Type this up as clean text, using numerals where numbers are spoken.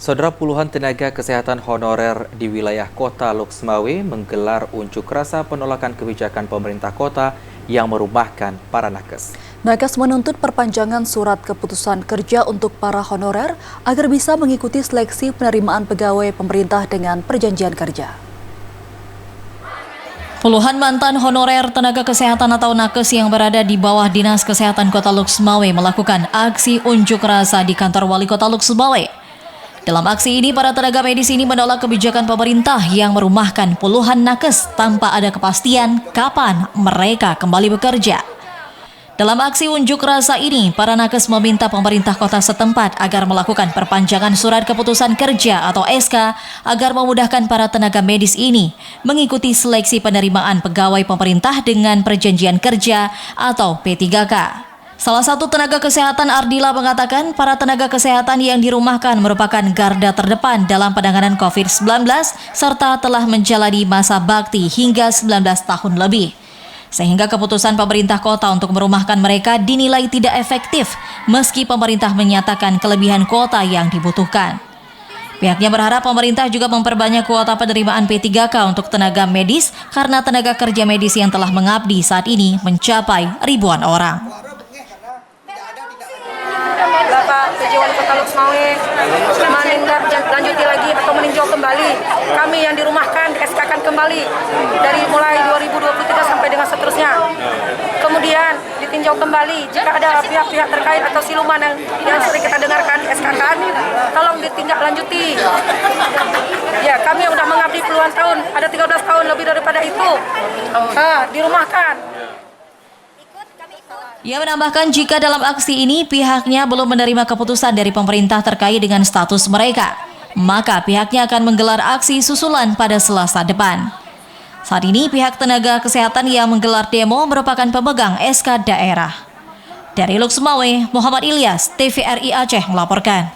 Saudara, puluhan tenaga kesehatan honorer di wilayah kota Loksmawe menggelar unjuk rasa penolakan kebijakan pemerintah kota yang merumahkan para nakes. Nakes menuntut perpanjangan surat keputusan kerja untuk para honorer agar bisa mengikuti seleksi penerimaan pegawai pemerintah dengan perjanjian kerja. Puluhan mantan honorer tenaga kesehatan atau nakes yang berada di bawah Dinas Kesehatan Kota Loksmawe melakukan aksi unjuk rasa di kantor Wali Kota Loksmawe. Dalam aksi ini, para tenaga medis ini menolak kebijakan pemerintah yang merumahkan puluhan nakes tanpa ada kepastian kapan mereka kembali bekerja. Dalam aksi unjuk rasa ini, para nakes meminta pemerintah kota setempat agar melakukan perpanjangan surat keputusan kerja atau SK agar memudahkan para tenaga medis ini mengikuti seleksi penerimaan pegawai pemerintah dengan perjanjian kerja atau P3K. Salah satu tenaga kesehatan Ardila mengatakan para tenaga kesehatan yang dirumahkan merupakan garda terdepan dalam penanganan COVID-19 serta telah menjalani masa bakti hingga 19 tahun lebih. Sehingga keputusan pemerintah kota untuk merumahkan mereka dinilai tidak efektif meski pemerintah menyatakan kelebihan kuota yang dibutuhkan. Pihaknya berharap pemerintah juga memperbanyak kuota penerimaan P3K untuk tenaga medis karena tenaga kerja medis yang telah mengabdi saat ini mencapai ribuan orang. Bapak PJ Wali Kota Loksmawe menindaklanjuti lagi atau meninjau kembali kami yang dirumahkan, di-SK-kan kembali dari mulai 2023 sampai dengan seterusnya. Kemudian ditinjau kembali jika ada pihak-pihak terkait atau siluman yang sering kita dengarkan di-SK-kan, tolong ditindaklanjuti. Ya, kami udah mengabdi puluhan tahun, ada 13 tahun lebih daripada itu, dirumahkan. Ia menambahkan jika dalam aksi ini pihaknya belum menerima keputusan dari pemerintah terkait dengan status mereka, maka pihaknya akan menggelar aksi susulan pada Selasa depan. Saat ini pihak tenaga kesehatan yang menggelar demo merupakan pemegang SK daerah. Dari Loksmawe, Muhammad Ilyas, TVRI Aceh melaporkan.